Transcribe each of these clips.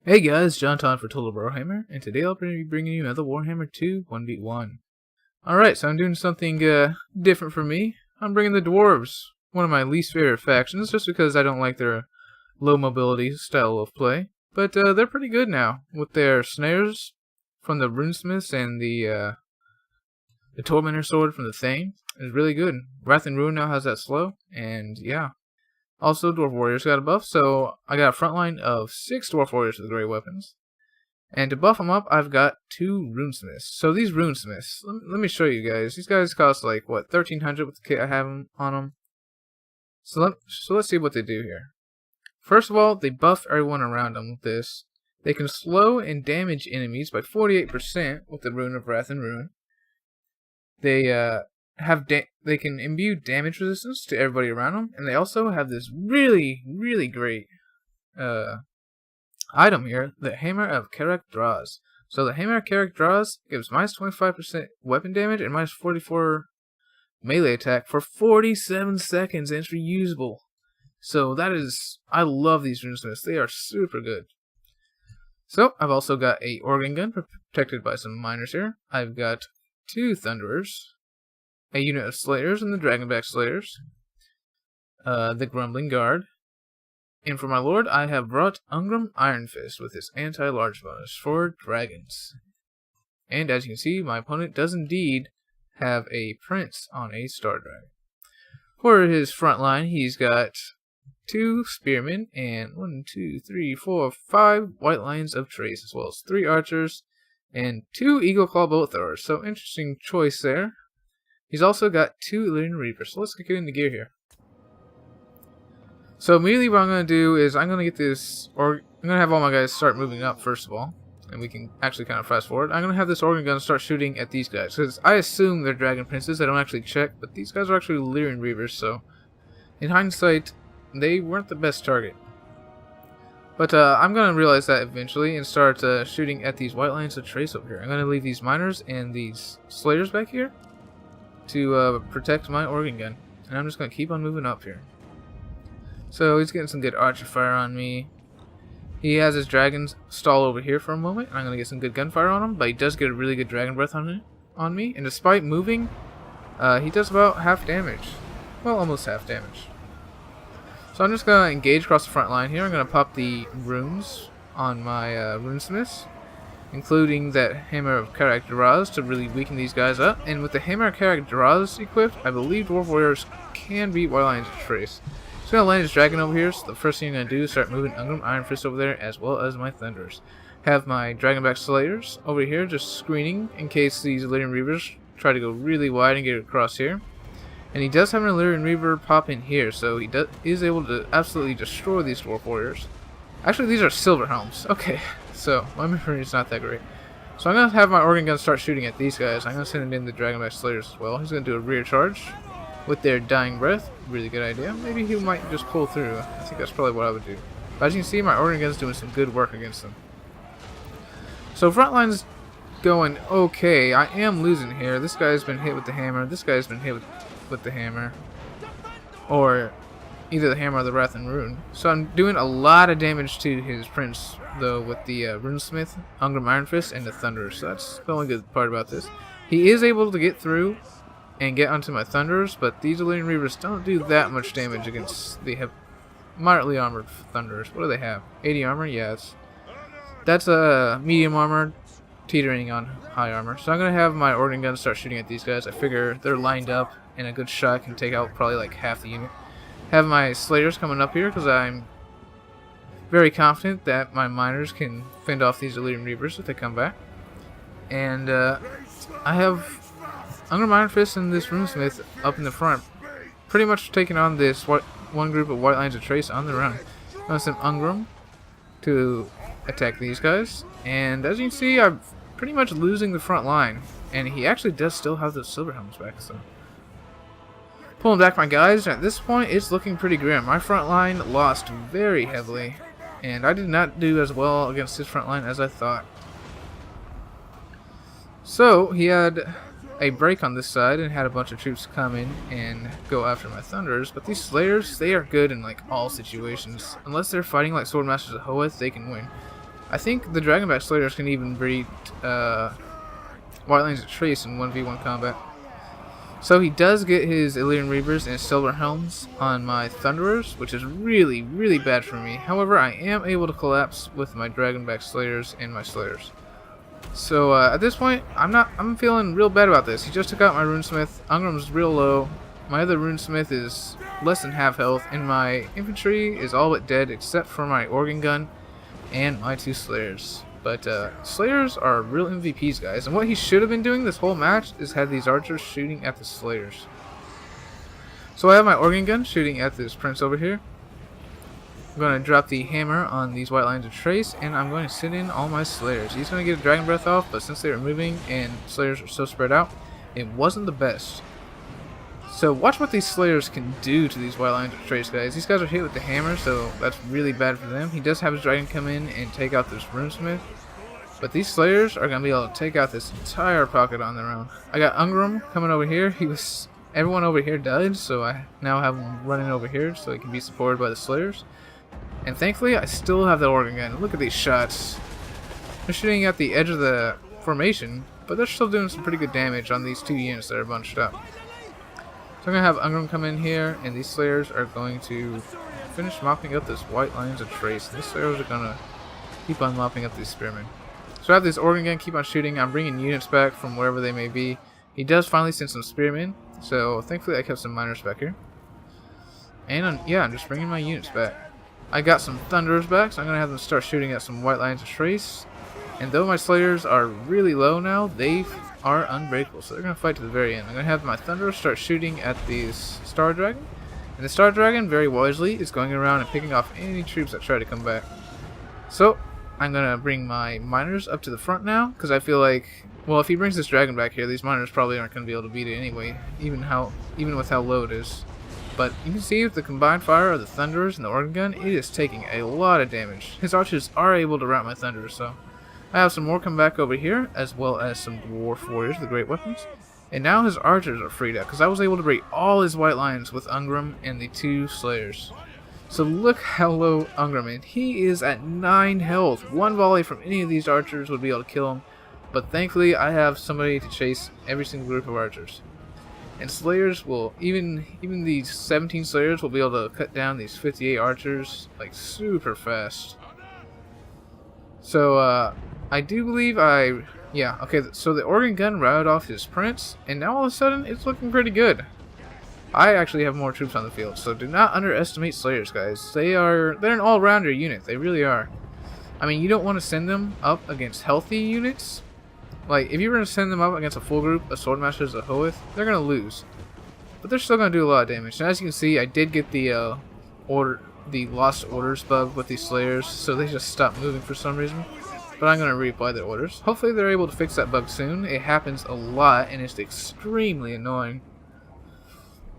Hey guys, John Todd for Total Brohammer, and today I'll be bringing you another Warhammer 2 1v1. Alright, so I'm doing something different for me. I'm bringing the Dwarves, one of my least favorite factions, just because I don't like their low mobility style of play. But they're pretty good now, with their snares from the Runesmiths and the Tormentor Sword from the Thane. It's really good. Wrath and Ruin now has that slow, and yeah. Also, Dwarf Warriors got a buff, so I got a front line of 6 Dwarf Warriors with great weapons. And to buff them up, I've got 2 Runesmiths. So these Runesmiths, let me show you guys. These guys cost like, what, 1,300 with the kit I have on them. So let's see what they do here. First of all, they buff everyone around them with this. They can slow and damage enemies by 48% with the Rune of Wrath and Ruin. They can imbue damage resistance to everybody around them, and they also have this really great item here, the Hammer of Karak Draws. So the Hammer of Karak Draws gives minus 25% weapon damage and minus 44 melee attack for 47 seconds, and it's reusable. So that is, I love these runesmiths. They are super good. So I've also got a organ gun protected by some miners here. I've got 2 thunderers, a unit of slayers and the dragonback slayers, the grumbling guard, and for my lord I have brought Ungrim Ironfist with his anti-large bonus for dragons. And as you can see, my opponent does indeed have a prince on a star dragon. For his front line, he's got 2 spearmen and 5 white lions of trace, as well as 3 archers and 2 eagle claw bolt throwers. So interesting choice there. He's also got 2 Illyrian Reapers, so let's get into gear here. So immediately what I'm going to do is I'm going to get this, or I'm going to have all my guys start moving up first of all, and we can actually kind of fast forward. I'm going to have this organ gun start shooting at these guys, because I assume they're dragon princes. I don't actually check, but these guys are actually Illyrian Reapers, so in hindsight, they weren't the best target. But I'm going to realize that eventually and start shooting at these white lions of trace over here. I'm going to leave these miners and these slayers back here to protect my organ gun, and I'm just going to keep on moving up here. So he's getting some good archer fire on me. He has his dragons stall over here for a moment, and I'm going to get some good gunfire on him, but he does get a really good dragon breath on me, and despite moving, he does about half damage. Well, almost half damage. So I'm just going to engage across the front line here. I'm going to pop the runes on my runesmiths, including that Hammer of Karak Draws to really weaken these guys up. And with the Hammer of Karak Draws equipped, I believe Dwarf Warriors can beat White Lions of Trace. So I'm going to land his dragon over here, so the first thing I'm going to do is start moving Ungrim Ironfist over there, as well as my Thunderers. Have my Dragonback Slayers over here just screening in case these Illyrian Reavers try to go really wide and get across here. And he does have an Illyrian Reaver pop in here, so he is able to absolutely destroy these Dwarf Warriors. Actually, these are Silver Helms. Okay, so my memory is not that great. So I'm going to have my organ gun start shooting at these guys. I'm going to send in the Dragonback Slayers as well. He's going to do a rear charge with their Dying Breath. Really good idea. Maybe he might just pull through. I think that's probably what I would do. But as you can see, my organ gun's doing some good work against them. So front line's going okay. I am losing here. This guy's been hit with the hammer. This guy's been hit with the hammer. Or either the hammer or the Wrath and Ruin. So I'm doing a lot of damage to his prince, though, with the Runesmith, Ungrim Ironfist, and the Thunderer. So that's the only good part about this. He is able to get through and get onto my Thunderers, but these Illyrian Reavers don't do that much damage against the moderately armored Thunderers. What do they have? 80 armor? Yes. That's a medium armor, teetering on high armor. So I'm going to have my organ gun start shooting at these guys. I figure they're lined up, and a good shot can take out probably like half the unit. Have my Slayers coming up here, because I'm very confident that my miners can fend off these Illyrian Reavers if they come back. And I have Ungrim Ironfist and this Runesmith up in the front, pretty much taking on this one group of White Lions of Trace on the run. I'm going to send Ungrim to attack these guys, and as you can see, I'm pretty much losing the front line, and he actually does still have those Silver Helms back, so pulling back my guys. At this point, it's looking pretty grim. My front line lost very heavily, and I did not do as well against his front line as I thought. So he had a break on this side and had a bunch of troops come in and go after my Thunderers, but these Slayers, they are good in like all situations. Unless they're fighting like Swordmasters of Hoeth, they can win. I think the Dragonback Slayers can even breed White Lions of Trace in 1v1 combat. So he does get his Illyrian Reavers and his Silver Helms on my Thunderers, which is really, really bad for me. However, I am able to collapse with my Dragonback Slayers and my Slayers. So at this point, I'm feeling real bad about this. He just took out my Runesmith. Ungrim's real low. My other Runesmith is less than half health, and my infantry is all but dead except for my Organ Gun and my 2 Slayers. But Slayers are real MVPs, guys. And what he should have been doing this whole match is had these archers shooting at the Slayers. So I have my Organ Gun shooting at this prince over here. I'm going to drop the hammer on these White Lions of Trace, and I'm going to send in all my Slayers. He's going to get a Dragon Breath off, but since they were moving and Slayers are so spread out, it wasn't the best. So watch what these Slayers can do to these White Lions of Trace, guys. These guys are hit with the hammer, so that's really bad for them. He does have his dragon come in and take out this Runesmith, but these Slayers are going to be able to take out this entire pocket on their own. I got Ungrim coming over here. Everyone over here died, so I now have him running over here so he can be supported by the Slayers. And thankfully, I still have the Organ Gun. Look at these shots. They're shooting at the edge of the formation, but they're still doing some pretty good damage on these 2 units that are bunched up. So I'm going to have Ungrim come in here, and these Slayers are going to finish mopping up this White Lions of Trace. These Slayers are going to keep on mopping up these Spearmen. So I have this Organ Gun, keep on shooting. I'm bringing units back from wherever they may be. He does finally send some Spearmen, so thankfully I kept some Miners back here. And yeah, I'm just bringing my units back. I got some Thunderers back, so I'm going to have them start shooting at some White Lions of Trace. And though my Slayers are really low now, they are unbreakable, so they're going to fight to the very end. I'm going to have my Thunderers start shooting at these Star Dragon. And the Star Dragon, very wisely, is going around and picking off any troops that try to come back. So, I'm going to bring my Miners up to the front now, because I feel like, well, if he brings this Dragon back here, these Miners probably aren't going to be able to beat it anyway, even with how low it is. But you can see with the combined fire of the Thunderers and the Organ Gun, it is taking a lot of damage. His archers are able to rout my Thunderers, so I have some more come back over here, as well as some Dwarf Warriors, the Great Weapons. And now his archers are freed up, because I was able to break all his White Lions with Ungrim and the 2 Slayers. So look how low Ungrim is. He is at 9 health. One volley from any of these archers would be able to kill him. But thankfully, I have somebody to chase every single group of archers. And Slayers will, even these 17 Slayers will be able to cut down these 58 archers, like, super fast. So, I do believe yeah, okay, so the Organ Gun routed off his prince, and now all of a sudden, it's looking pretty good. I actually have more troops on the field, so do not underestimate Slayers, guys. They're an all-rounder unit, they really are. I mean, you don't want to send them up against healthy units. Like, if you were going to send them up against a full group of Swordmasters of Hoeth, they're going to lose. But they're still going to do a lot of damage. And as you can see, I did get the Lost Orders bug with these Slayers, so they just stopped moving for some reason. But I'm going to reapply their orders. Hopefully they're able to fix that bug soon. It happens a lot, and it's extremely annoying.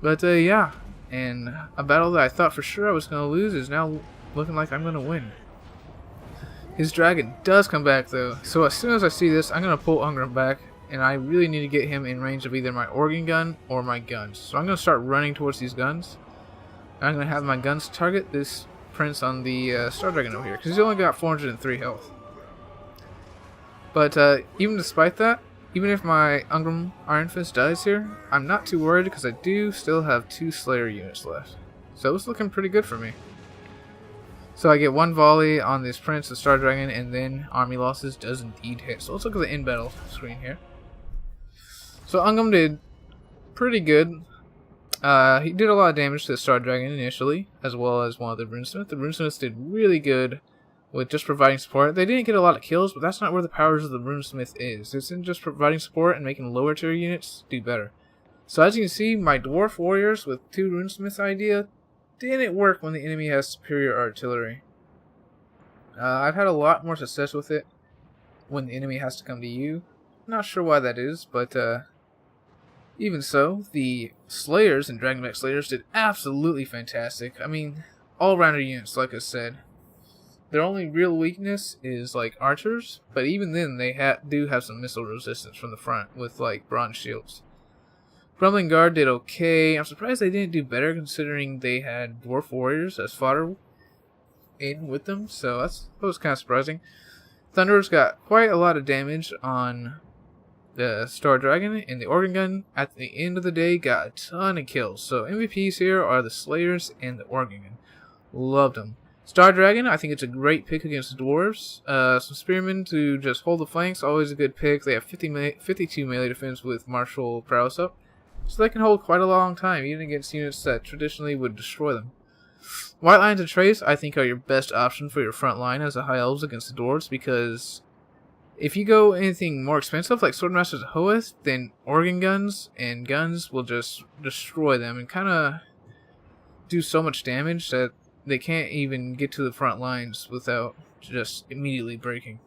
But, yeah. And a battle that I thought for sure I was going to lose is now looking like I'm going to win. His dragon does come back though, so as soon as I see this, I'm going to pull Ungrim back, and I really need to get him in range of either my Organ Gun or my guns. So I'm going to start running towards these guns. I'm going to have my guns target this prince on the Star Dragon over here, because he's only got 403 health. But even despite that, even if my Ungrim Ironfist dies here, I'm not too worried because I do still have 2 Slayer units left. So it's looking pretty good for me. So I get 1 volley on this Prince, the Star Dragon, and then army losses does indeed hit. So let's look at the in-battle screen here. So Ungrim did pretty good. He did a lot of damage to the Star Dragon initially, as well as one of the Runesmiths. The Runesmiths did really good with just providing support. They didn't get a lot of kills, but that's not where the powers of the Runesmith is. It's in just providing support and making lower tier units do better. So as you can see, my Dwarf Warriors with 2 Runesmiths idea didn't work when the enemy has superior artillery. I've had a lot more success with it when the enemy has to come to you. Not sure why that is, but even so, the Slayers and Dragonback Slayers did absolutely fantastic. I mean, all-rounder units, like I said. Their only real weakness is like archers, but even then they do have some missile resistance from the front with like bronze shields. Grumbling Guard did okay. I'm surprised they didn't do better considering they had Dwarf Warriors as fodder in with them, so that was kind of surprising. Thunder's got quite a lot of damage on the Star Dragon, and the Organ Gun at the end of the day got a ton of kills. So MVPs here are the Slayers and the Organ Gun. Loved them. Star Dragon, I think it's a great pick against the Dwarves. Some Spearmen to just hold the flanks, always a good pick. They have 52 melee defense with martial prowess up, so they can hold quite a long time, even against units that traditionally would destroy them. White Lions and Trace, I think, are your best option for your front line as a High Elves against the Dwarves, because if you go anything more expensive like Swordmasters of Hoeth, then Organ Guns and Guns will just destroy them and kind of do so much damage that they can't even get to the front lines without just immediately breaking.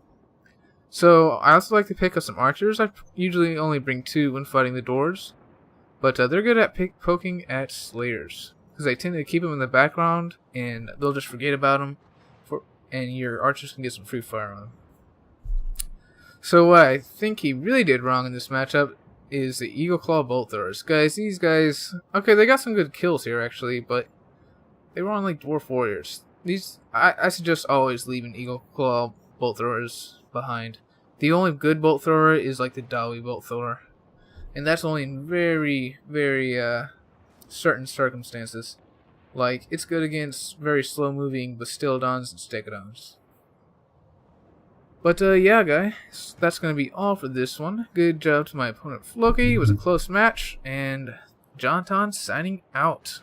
So I also like to pick up some archers. I usually only bring 2 when fighting the Dwarves, but they're good at poking at Slayers, because they tend to keep them in the background and they'll just forget about them, and your archers can get some free fire on them. So what I think he really did wrong in this matchup is the Eagle Claw Bolt Throwers. Guys, these guys, okay, they got some good kills here actually, but they were on like Dwarf Warriors. I suggest always leaving Eagle Claw Bolt Throwers behind. The only good bolt thrower is like the Dawi Bolt Thrower, and that's only in very, very certain circumstances. Like, it's good against very slow moving Bastildons and Stegodons. But yeah, guys, that's going to be all for this one. Good job to my opponent Floki. It was a close match, and Jonathan signing out.